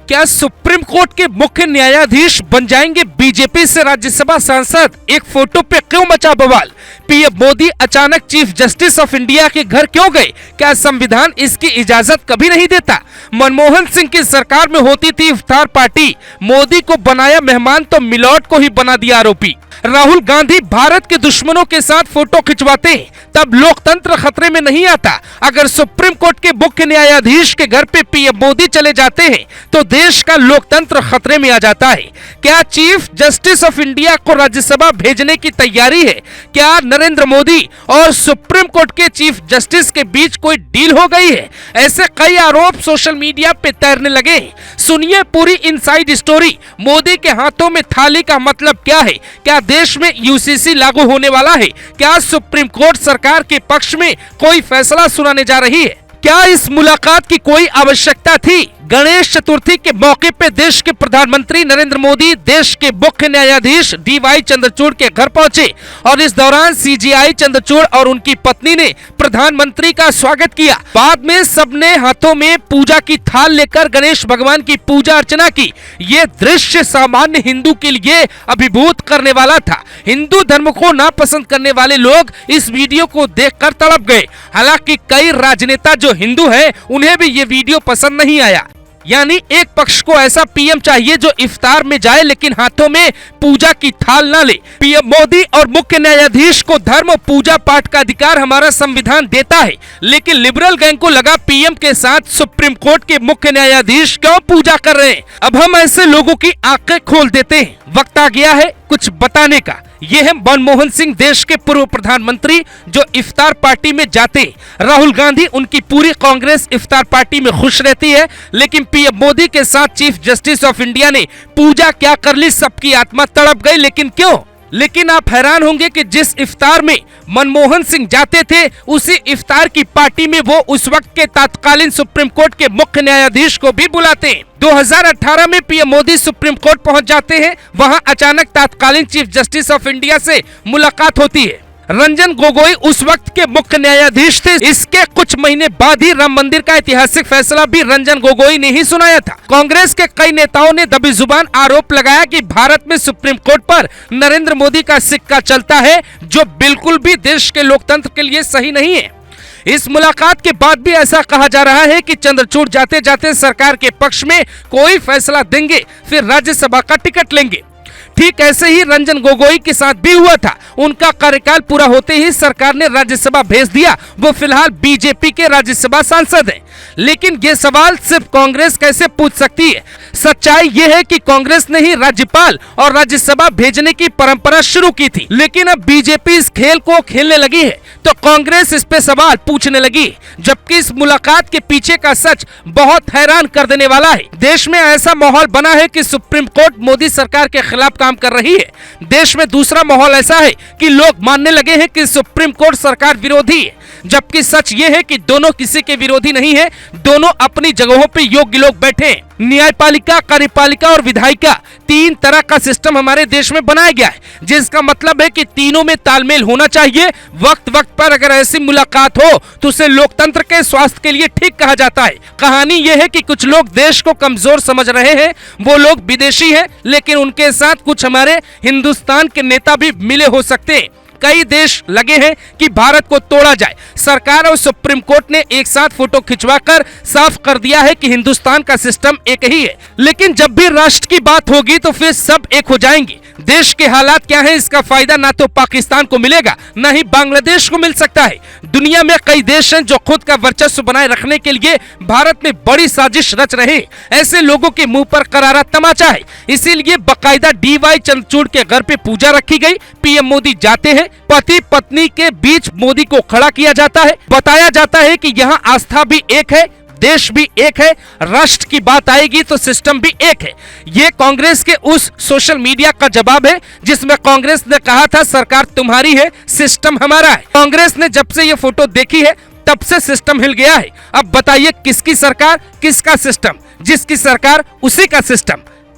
क्या supreme court के मुख्य न्यायाधीश बन जाएंगे बीजेपी से राज्यसभा सांसद? एक फोटो पे क्यों मचा बवाल? पीएम मोदी अचानक चीफ जस्टिस ऑफ इंडिया के घर क्यों गए? क्या संविधान इसकी इजाजत कभी नहीं देता? मनमोहन सिंह की सरकार में होती थी इफ्तार पार्टी, मोदी को बनाया मेहमान तो मिलॉट को ही बना दिया आरोपी। राहुल गांधी भारत के दुश्मनों के साथ फोटो खिंचवाते हैं, तब लोकतंत्र खतरे में नहीं आता। अगर सुप्रीम कोर्ट के मुख्य न्यायाधीश के घर पे पीएम मोदी चले जाते हैं तो देश का लोकतंत्र खतरे में आ जाता है। क्या चीफ जस्टिस ऑफ इंडिया को राज्यसभा भेजने की तैयारी है? क्या नरेंद्र मोदी और सुप्रीम कोर्ट के चीफ जस्टिस के बीच कोई डील हो गई है? ऐसे कई आरोप सोशल मीडिया पे तैरने लगे। सुनिए पूरी इनसाइड स्टोरी। मोदी के हाथों में थाली का मतलब क्या है? क्या देश में यूसीसी लागू होने वाला है? क्या सुप्रीम कोर्ट सरकार के पक्ष में कोई फैसला सुनाने जा रही है? क्या इस मुलाकात की कोई आवश्यकता थी? गणेश चतुर्थी के मौके पे देश के प्रधानमंत्री नरेंद्र मोदी देश के मुख्य न्यायाधीश डीवाई चंद्रचूड़ के घर पहुंचे और इस दौरान सीजेआई चंद्रचूड़ और उनकी पत्नी ने प्रधानमंत्री का स्वागत किया। बाद में सबने हाथों में पूजा की थाल लेकर गणेश भगवान की पूजा अर्चना की। ये दृश्य सामान्य हिंदू के लिए अभिभूत करने वाला था। हिंदू धर्म को नापसंद करने वाले लोग इस वीडियो को देखकर तड़प गए। हालांकि कई राजनेता जो हिंदू हैं उन्हें भी ये वीडियो पसंद नहीं आया। यानी एक पक्ष को ऐसा पीएम चाहिए जो इफ्तार में जाए लेकिन हाथों में पूजा की थाल ना ले। पीएम मोदी और मुख्य न्यायाधीश को धर्म पूजा पाठ का अधिकार हमारा संविधान देता है, लेकिन लिबरल गैंग को लगा पीएम के साथ सुप्रीम कोर्ट के मुख्य न्यायाधीश क्यों पूजा कर रहे हैं। अब हम ऐसे लोगों की आंखें खोल देते हैं। वक्त आ गया है कुछ बताने का। ये है मनमोहन सिंह, देश के पूर्व प्रधानमंत्री, जो इफ्तार पार्टी में जाते। राहुल गांधी, उनकी पूरी कांग्रेस इफ्तार पार्टी में खुश रहती है, लेकिन पीएम मोदी के साथ चीफ जस्टिस ऑफ इंडिया ने पूजा क्या कर ली, सबकी आत्मा तड़प गई। लेकिन क्यों? लेकिन आप हैरान होंगे कि जिस इफ्तार में मनमोहन सिंह जाते थे उसी इफ्तार की पार्टी में वो उस वक्त के तत्कालीन सुप्रीम कोर्ट के मुख्य न्यायाधीश को भी बुलाते हैं। 2018 में पीएम मोदी सुप्रीम कोर्ट पहुंच जाते हैं। वहां अचानक तत्कालीन चीफ जस्टिस ऑफ इंडिया से मुलाकात होती है। रंजन गोगोई उस वक्त के मुख्य न्यायाधीश थे। इसके कुछ महीने बाद ही राम मंदिर का ऐतिहासिक फैसला भी रंजन गोगोई ने ही सुनाया था। कांग्रेस के कई नेताओं ने दबीजुबान आरोप लगाया कि भारत में सुप्रीम कोर्ट पर नरेंद्र मोदी का सिक्का चलता है, जो बिल्कुल भी देश के लोकतंत्र के लिए सही नहीं है। इस मुलाकात के बाद भी ऐसा कहा जा रहा है कि चंद्रचूड़ जाते जाते सरकार के पक्ष में कोई फैसला देंगे, फिर राज्यसभा का टिकट लेंगे। ठीक ऐसे ही रंजन गोगोई के साथ भी हुआ था। उनका कार्यकाल पूरा होते ही सरकार ने राज्यसभा भेज दिया। वो फिलहाल बीजेपी के राज्यसभा सांसद हैं। लेकिन ये सवाल सिर्फ कांग्रेस कैसे पूछ सकती है? सच्चाई ये है कि कांग्रेस ने ही राज्यपाल और राज्यसभा भेजने की परंपरा शुरू की थी, लेकिन अब बीजेपी इस खेल को खेलने लगी है तो कांग्रेस इस पे सवाल पूछने लगी। जबकि इस मुलाकात के पीछे का सच बहुत हैरान कर देने वाला है। देश में ऐसा माहौल बना है कि सुप्रीम कोर्ट मोदी सरकार के खिलाफ काम कर रही है। देश में दूसरा माहौल ऐसा है कि लोग मानने लगे हैं कि सुप्रीम कोर्ट सरकार विरोधी है, जबकि सच ये है कि दोनों किसी के विरोधी नहीं है। दोनों अपनी जगहों पे योग्य लोग बैठे हैं। न्यायपालिका, कार्यपालिका और विधायिका, तीन तरह का सिस्टम हमारे देश में बनाया गया है, जिसका मतलब है कि तीनों में तालमेल होना चाहिए। वक्त वक्त पर अगर ऐसी मुलाकात हो तो उसे लोकतंत्र के स्वास्थ्य के लिए ठीक कहा जाता है। कहानी यह है कि कुछ लोग देश को कमजोर समझ रहे हैं। वो लोग विदेशी हैं, लेकिन उनके साथ कुछ हमारे हिंदुस्तान के नेता भी मिले हो सकते हैं। कई देश लगे हैं कि भारत को तोड़ा जाए। सरकार और सुप्रीम कोर्ट ने एक साथ फोटो खिंचवाकर साफ कर दिया है कि हिंदुस्तान का सिस्टम एक ही है। लेकिन जब भी राष्ट्र की बात होगी तो फिर सब एक हो जाएंगे। देश के हालात क्या हैं, इसका फायदा ना तो पाकिस्तान को मिलेगा, ना ही बांग्लादेश को मिल सकता है। दुनिया में कई देश हैं जो खुद का वर्चस्व बनाए रखने के लिए भारत में बड़ी साजिश रच रहे। ऐसे लोगों के मुंह पर करारा तमाचा है। इसीलिए बाकायदा डीवाई चंद्रचूड़ के घर पे पूजा रखी गई। पीएम मोदी जाते हैं, पति पत्नी के बीच मोदी को खड़ा किया जाता है। बताया जाता है कि यहाँ आस्था भी एक है, देश भी एक है, राष्ट्र की बात आएगी तो सिस्टम भी एक है। ये कांग्रेस के उस सोशल मीडिया का जवाब है जिसमें कांग्रेस ने कहा था सरकार तुम्हारी है, सिस्टम हमारा है। कांग्रेस ने जब से ये फोटो देखी है तब से सिस्टम हिल गया है। अब बताइए किसकी सरकार, किसका सिस्टम? जिसकी सरकार उसी का सिस्टम।